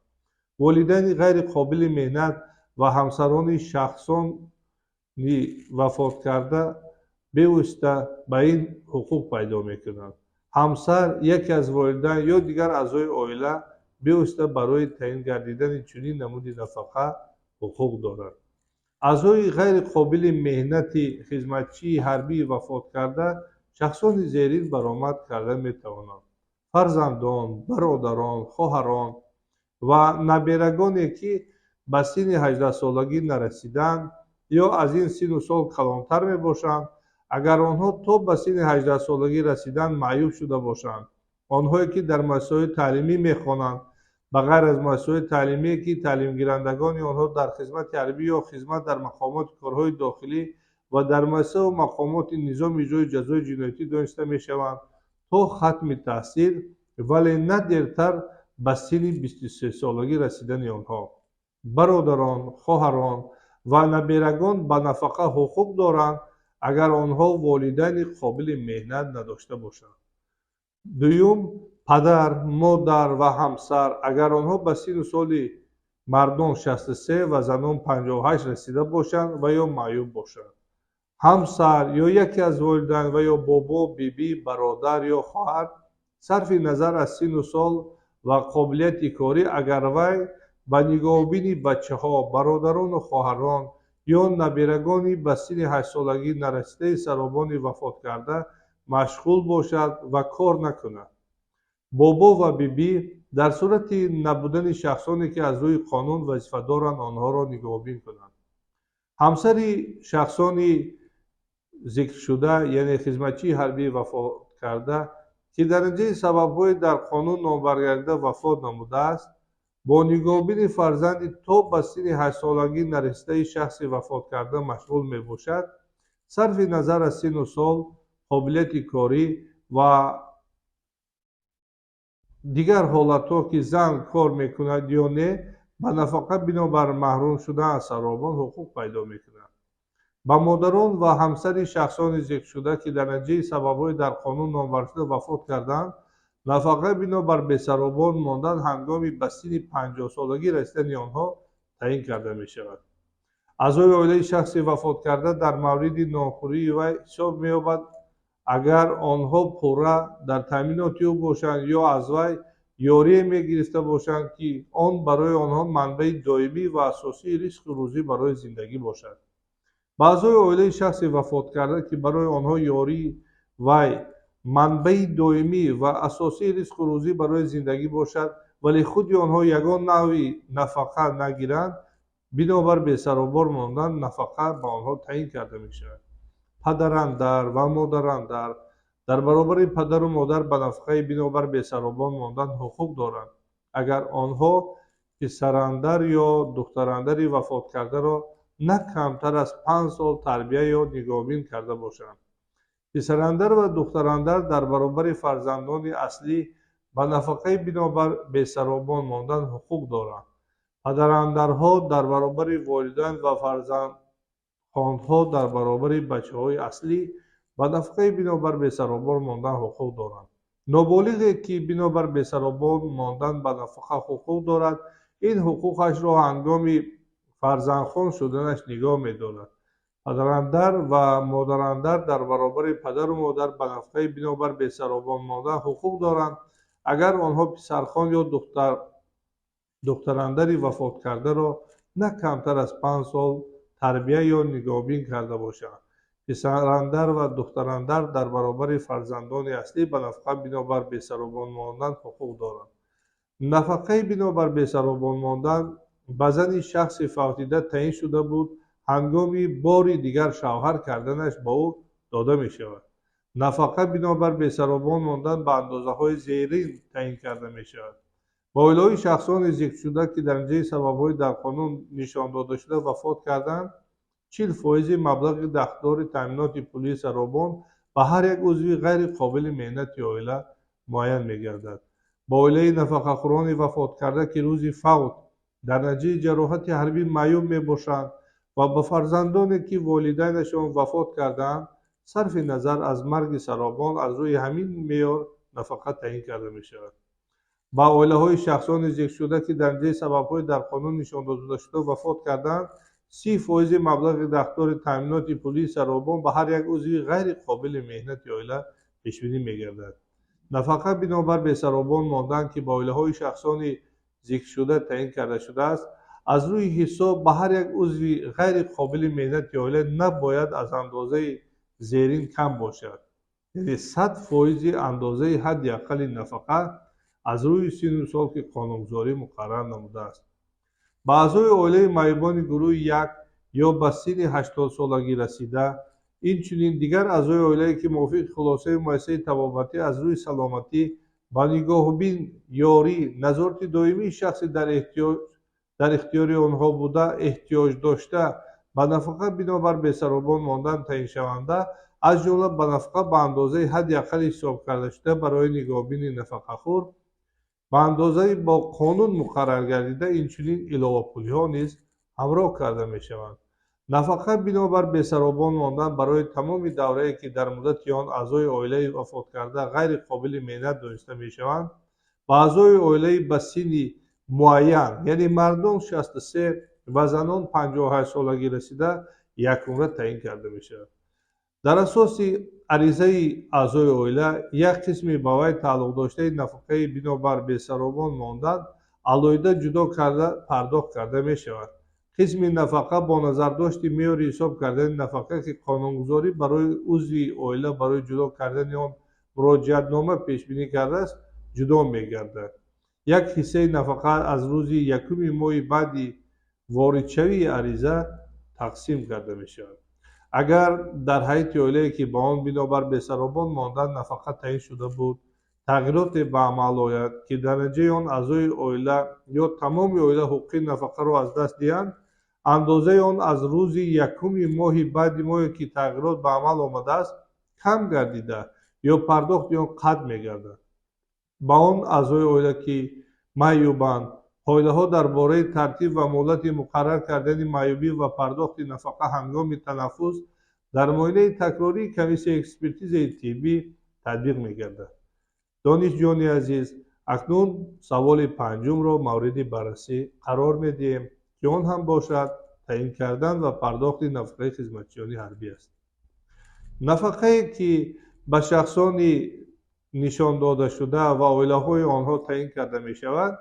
волидайни ғайриқобили меҳнат ва ҳамсарони шахсони вафоткарда бевосита ба ин ҳуқуқ пайдо мекунанд. ҳамсар яке аз волидайн ё дигар аъзои оила бевосита барои таъин гардидани чунин намуди нафақа ҳуқуқ дорад. аъзои ғайриқобили меҳнати хизматчии ҳарбии вафоткарда шахсони зерин баромад карда метавонанд: фарзандон, бародарон, хоҳарон ва наберагоне ки ба синни 18-солагӣ нарасиданд ё аз ин сину сол калонтар мебошанд. агар онҳо то ба синни 18-солагӣ расиданд маъюб шуда бошанд, онҳое ки дар муассисаҳои таълимӣ мехонанд ба ғайр аз муассисаҳои таълимие ки таълимгирандагони онҳо дар хизмати ҳарбӣ ё хизмат дар мақомоти корҳои дохилӣ ва дар муассисаҳо мақомоти низоми иҷрои ҷазои ҷиноятӣ дониста мешаванд, то хатми таҳсил вале на дертар ба синни 23-солагӣ расидани онҳо. бародарон, хоҳарон ва наберагон ба нафақа ҳуқуқ доранд агар онҳо волидайни қобили меҳнат надошта бошанд. дуюм, падар, модар ва ҳамсар агар онҳо ба синну соли мардон 63 ва занон 58 расида бошанд ва ё маъюб бошанд. ҳамсар ё яке аз волидайн ва ё бобо, бибӣ, бародар ё хоҳар сарфи назар аз синну сол ва қобилияти корӣ агар вай ба нигоҳубини бачаҳо, бародарону хоҳарон ё наберагони ба синни 8солагӣ нарасидаи саробони вафоткарда машғул бошад ва кор накунад. бобо ва бибӣ дар сурати набудани шахсоне ки аз рӯи қонун вазифа доранд онҳоро нигоҳубин кунанд. ҳамсари шахсони зикршуда яъне хизматчии ҳарбии вафоткарда ки дар натиҷаи сабабҳои дар қонун номбаргардида вафот намудааст, бо нигоҳубини фарзанди то ба синни 8солагӣ нарасидаи шахси вафоткарда машғул мебошад. сарфи назар аз синну сол, қобилияти корӣ ва дигар ҳолатҳо ки зан кор мекунад ё не, ба нафақа бинобар маҳрум шудан аз саробон ҳуқуқ пайдо мекунад. ба модарон ва ҳамсари шахсони зикршуда ки дар натиҷаи сабабҳои дар қонун номбаршуда вафот карданд, нафақа бинобар бесаробон мондан ҳангоми ба синни 50солагӣ расидани онҳо таъин карда мешавад. аъзои оилаи шахси вафоткарда дар мавриди нонхӯрии вай ҳисоб меёбад агар онҳо пурра дар таъминоти ӯ бошанд ё аз вай ёрие мегирифта бошанд ки он барои онҳо манбаи доимӣ ва асосии ризқу рӯзӣ барои зиндагӣ бошад. ба аъзои оилаи шахси вафоткарда ки барои онҳо ёрии вай манбаи доимӣ ва асосии ризқу рӯзӣ барои зиндагӣ бошад, вале худи онҳо ягон навъи нафақа нагиранд, бинобар бесаробор мондан нафақа ба онҳо таъин карда мешавад. падарандар ва модарандар дар баробари падару модар ба нафақаи бинобар бесаробон мондан ҳуқуқ доранд. агар онҳо писарандар ё духтарандари вафоткардаро на камтар аз 5 сол тарбия ё нигоҳубин карда бошанд. писарандар ва духтарандар дар баробари фарзандони аслӣ ба нафақаи бинобар бесаробон мондан ҳуқуқ доранд. падарандарҳо дар баробари волидайн ва фарзандхонҳо дар баробари бачаҳои аслӣ ба нафақаи бинобар бесаробон мондан ҳуқуқ доранд. ноболиғе ки бинобар бесаробон мондан ба нафақа ҳуқуқ дорад, ин ҳуқуқашро ҳангоми фарзандхон шуданаш нигоҳ медорад. падарандар ва модарандар дар баробари падару модар ба нафақаи бинобар бесаробон мондан ҳуқуқ доранд агар онҳо писархон ё духтарандари вафоткардаро на камтар аз 5 сол тарбия ё нигоҳубин карда бошанд. писарандар ва духтарандар дар баробари фарзандони аслӣ ба нафақа бинобар бесаробон мондан ҳуқуқ доранд. нафақаи бинобар бесаробон мондан ба зани шахси фавтида таъин шуда буд ҳангоми бори дигар шавҳар карданаш ба ӯ дода мешавад. нафақа бинобар бесаробон мондан ба андозаҳои зерин таъин карда мешавад. ба оилаҳои шахсони зикршуда ки дар натиҷаи сабабҳои дар қонун нишондодашуда вафот карданд 40% маблағи дахтори таъминоти пулии саробон ба ҳар як узви ғайриқобили меҳнати оила муайян мегардад. ба оилаи нафақахӯрони вафоткарда ки рӯзи фавт дар натиҷаи ҷароҳати ҳарбӣ маъюб мебошанд ва ба фарзандоне ки волидайнашон вафот кардаанд сарфи назар аз марги саробон аз рӯи ҳамин меъёр нафақа таъин карда мешавад. ба оилаҳои шахсони зикршуда ки дар натиҷаи сабабҳои дар қонун нишондодашуда вафот карданд 30% маблағи дахтори таъминоти пулии саробон ба ҳар як узви ғайриқобили меҳнати оила пешбинӣ мегардад. нафақа бинобар бесаробон мондан ки ба оилаҳои шахсони зикршуда таъин карда шудааст аз рӯи ҳисоб ба ҳар як узви ғайриқобили меҳнати оила набояд аз андозаи зерин кам бошад, яъне 100% андозаи ҳадди аққали нафақа аз рӯи синну сол ки қонунгузорӣ муқаррар намудааст. ба аъзои оилаи маъюбони гурӯҳи 1 ё ба синни 80-солагӣ расида, инчунин дигар аъзои оилае ки мувофиқи хулосаи муассисаи табобатӣ аз рӯи саломатӣ ба нигоҳубин, ёрӣ, назорати доимии шахси дар ихтиёри онҳо буда эҳтиёҷ дошта ба нафақа бинобар бесаробон мондан таъиншаванда, аз ҷумла ба нафақа ба андозаи ҳадди аққали ҳисобкардашуда барои нигоҳубини нафақахӯр ба андозаи бо қонун муқаррар гардида инчунин иловапулиҳо низ ҳамроҳ карда мешаванд. нафақа бинобар бесаробон мондан барои тамоми даврае ки дар муддати он аъзои оилаи вафоткарда ғайриқобили меҳнат дониста мешаванд, ба аъзои оилаи ба синни муайян, яъне мардон 63 ва занон 58-солагӣ расида якумра таъин карда мешавад. дар асоси аризаи аъзои оила як қисми ба вай тааллуқдоштаи нафақаи бинобар бесаробон мондан алоҳида ҷудо карда пардохт карда мешавад. қисми нафақа бо назардошти меъёри ҳисоб кардани нафақа ки қонунгузорӣ барои узви оила барои ҷудо кардани он муроҷиатнома пешбинӣ кардааст ҷудо мегардад. як ҳиссаи нафақа аз рӯзи 1 моҳи баъди воридшавии ариза тақсим карда мешавад. агар дар ҳайати оилае ки ба он бинобар бесаробон мондан нафақа таъин шуда буд тағйироте ба амал ояд ки дар натиҷаи он аъзои оила ё тамоми оила ҳуқуқи нафақаро аз даст диҳанд, андозаи он аз рӯзи 1 моҳи баъди моҳе ки тағйирот ба амал омадааст кам гардида ё пардохти он қатъ мегардад. ба он аъзои оила ки маъюбанд қоидаҳо дар бораи тартиб ва муҳлати муқаррар кардани маъюбӣ ва пардохти нафақа ҳангоми танаффус дар муоинаи такрории комиссияи экспертизаи тиббӣ татбиқ мегардад. донишҷони азиз, акнун саволи панҷумро мавриди баррасӣ қарор медиҳем ки он ҳам бошад таъин кардан ва пардохти нафақаи хизматчиёни ҳарбӣ аст. нафақае ки ба шахсони нишондодашуда ва оилаҳои онҳо таъин карда мешавад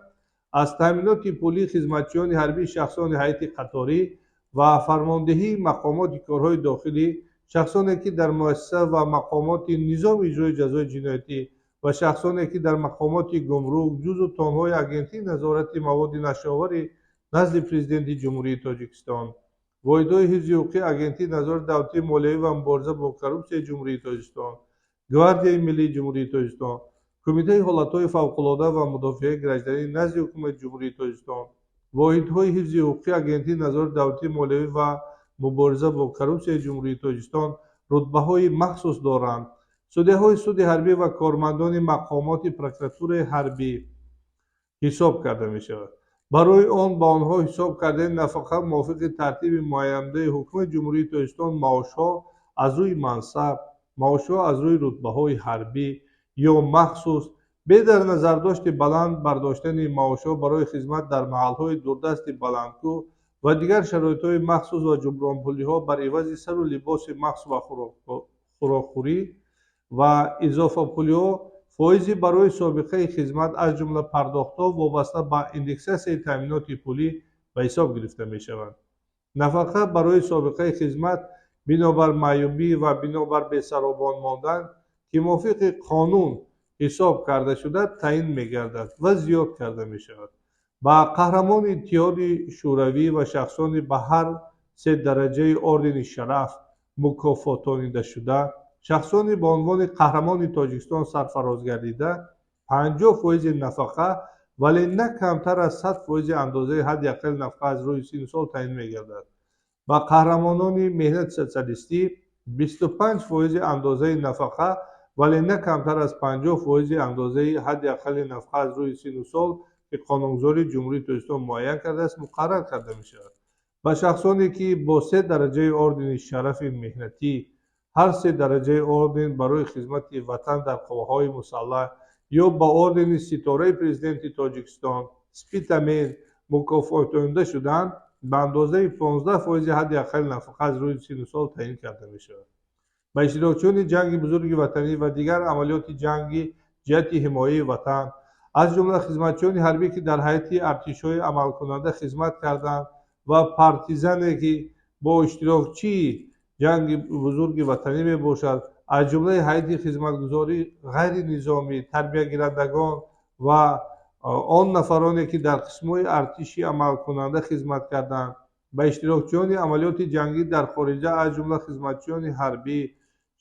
аз таъминоти пулии хизматчиёни ҳарбии шахсони ҳайати қаторӣ ва фармондеҳии мақомоти корҳои дохилӣ, шахсоне ки дар муассиса ва мақомоти низоми иҷрои ҷазои ҷиноятӣ ва шахсоне ки дар мақомоти гумрук ҷузу тонҳои агентии назорати маводи нашоварӣ назди президенти ҷумҳурии Тоҷикистон, воҳидҳои ҳифзи ҳуқуқи агентии назорати давлатии молиявӣ ва мубориза бо коррупсияи ҷумҳурии Тоҷикистон, гвардияи миллии ҷумҳурии Тоҷикистон, кумитаи ҳолатҳои фавқулода ва мудофиаи гражданӣ назди ҳукумати ҷумҳурии Тоҷикистон, воҳидҳои ҳифзи ҳуқуқи агентии назорати давлатии молиявӣ ва мубориза бо коррупсияи ҷумҳурии Тоҷикистон рутбаҳои махсус доранд. судяҳои суди ҳарбӣ ва кормандони мақомоти прокуратураи ҳарбӣ ҳисоб карда мешавад. барои он ба онҳо ҳисоб кардани нафақа мувофиқи тартиби муайяннамудаи ҳукумати ҷумҳурии Тоҷикистон маошҳо аз рӯи мансаб, маошҳо аз рӯи рутбаҳои ҳарбӣ ё махсус бе дар назардошти баланд бардоштани маошҳо барои хизмат дар маҳалҳои дурдасти баландкӯҳ ва дигар шароитҳои махсус ва ҷубронпулиҳо бар ивази сару либоси махсус ва хӯрокхӯрӣ ва изофапулиҳо фоизи барои собиқаи хизмат аз ҷумла пардохтҳо вобаста ба индексасияи таъминоти пулӣ ба ҳисоб гирифта мешаванд. нафақа барои собиқаи хизмат бинобар маъюбӣ ва бинобар бесаробон мондан ки мувофиқи қонун حساب کرده شده تعیین می‌گردد و زیاد کرده می‌شود. با قهرمان اتحاد شوروی و شخصان به هر سه درجه اردن شرف مکافاتانیده شده، شخصانی به عنوان قهرمان تاجیکستان سرفراز گردیده 50% نفقه ولی نه کمتر از 100% اندازه حداقل نفقه از روی سن و سال تعیین می‌گردد. با قهرمانان مهنت سوسیالیستی 25% اندازه نفقه ولی نه کمتر از 50% اندازه حداقل نفقه از روی سن و سال که قانونگذاری جمهوری تاجیکستان معین کرده است مقرر کرده می شود. و شخصانی که با 3 درجه اردن شرف مهنتی، هر 3 درجه اردن برای خدمت وطن در قواهای مسلح یا با اردن ستاره پرزیدنت تاجیکستان سپیتامین مکافاتانیده شدند، به اندازه 15% حداقل نفقه از روی سن و سال تعیین کرده می شود. به اشتراکچیان جنگ بزرگ وطنی و دیگر عملیات جنگی جهت حمایت وطن، از جمله خدمتچیان حربی که در هیئت ارتش‌های عملکننده خدمت کردند و پارتیزانی که با اشتراکچی جنگ بزرگ وطنی می باشد، از جمله هیئت خدمتگزاری غیر نظامی، تربیت گیرندگان و آن نفرانی که در قسم‌های ارتشی عمل کننده خدمت کردند، به اشتراکچیان عملیات جنگی در خارجه از جمله خدمتچیان حربی،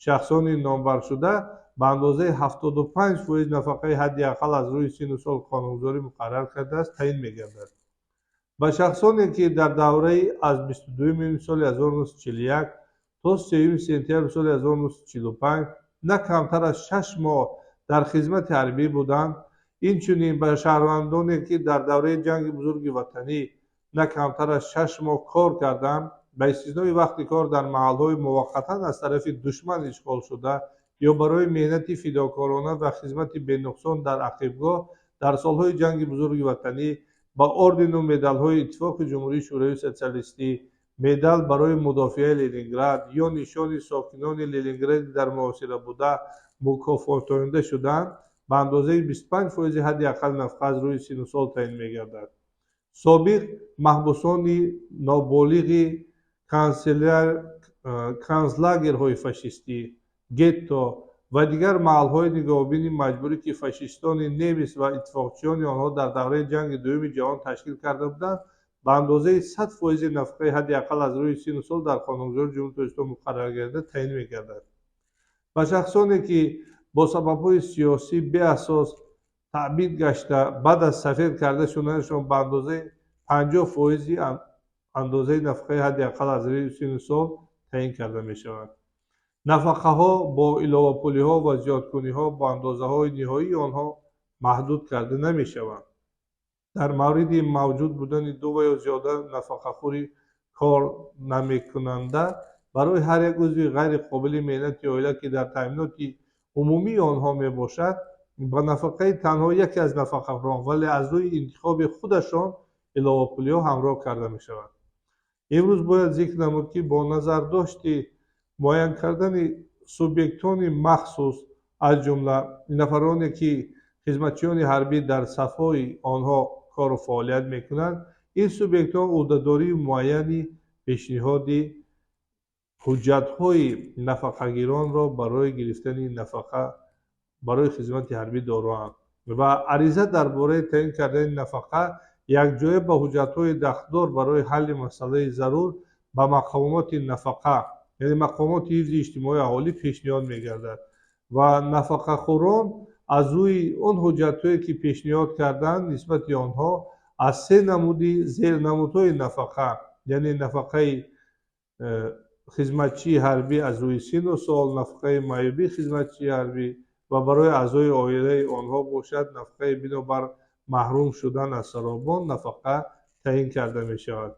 شخصان نامبر شده به اندازه 75% نفقه حداقل از روی سن و سال قانونگذاری مقرر کرده است تعیین می‌گردد. به شخصانی که در دوره از 22 سال 1941 تا 3 سپتامبر سال 1945 نه کمتر از 6 ماه در خدمت حربی بودند، اینچنین به شهروندانی که در دوره جنگ بزرگ وطنی نه کمتر از 6 ماه کار کردند، به استثنای وقت کار در محل‌های موقتا از طرف دشمن اشغال شده یا برای مهنت فداکارانه و خدمت بی‌نقصان در عقیبگاه در سالهای جنگ بزرگ وطنی با اردن و مدال‌های اتفاق جمهوری شوروی سوسیالیستی، مدال برای مدافع لنینگراد یا نشان ساکنان لنینگراد در محاصره بوده مکافاتانیده شدند، به اندازه 25% حداقل نفقه از روی سن و سال تعیین می‌گردد. سابق محبوسان نابالغ کنزلاگرهای فاشیستی، گتو و دیگر محل‌های نگهبانی مجبوری که فاشیستان نیمیس و اتفاقچیان آنها در دوره جنگ دوم جهان تشکیل کرده بودند، به اندازه 100% نفقه حداقل از روی سن و سال در قانونگذاری جمهوری تاجیکستان مقرر گردیده تعیین می‌گردد. و شخصانی که با سبب‌های سیاسی به اساس تعبید گشته بعد از سفیر کرده شدنشان به اندازه 50% اندازه نفقه حداقل از روی سن و سال تعیین کرده می‌شود. نفقه‌ها با علاوه‌پولی‌ها و زیادکنی‌ها با اندازه‌های نهایی آنها محدود کرده نمی‌شوند. در مورد موجود بودن 2 و یا زیاده نفقه‌خوری کار نمی‌کننده برای هر یک عضو غیر قابل مهنت عائله که در تأمینات عمومی آنها میباشد، با نفقه تنها یکی از نفقه‌خوران ولی از روی انتخاب خودشان علاوه‌پولی‌ها همراه کرده می‌شود. امروز باید ذکر نمود که با نظر داشتی معین کردن سوبیکتان مخصوص از جمله نفرانی که خدمتچیان حربی در صفهای آنها کار و فعالیت میکنند، این سوبیکتان عهده‌داری معینی پیشنهاد حجت‌های نفقه‌گیران را برای گرفتن نفقه برای خدمت حربی دارند و عریضه درباره تعیین کردن نفقه یک جای با حجت‌های دستدار برای حل مسئله ضرور به مقامات نفقه یعنی مقامات حفظ اجتماعی اهالی پیشنهاد می‌گردد و نفقه‌خوران از روی اون حجت‌هایی که پیشنهاد کردند نسبت آنها از 3 نمودی زیر نمودهای نفقه یعنی نفقه خدمتچی حربی از روی سن و سال، نفقه معیوبی خدمتچی حربی و برای اعضای عائله آنها باشد نفقه بنابر محروم شدن از سرابان نفقه تعیین کرده می شود.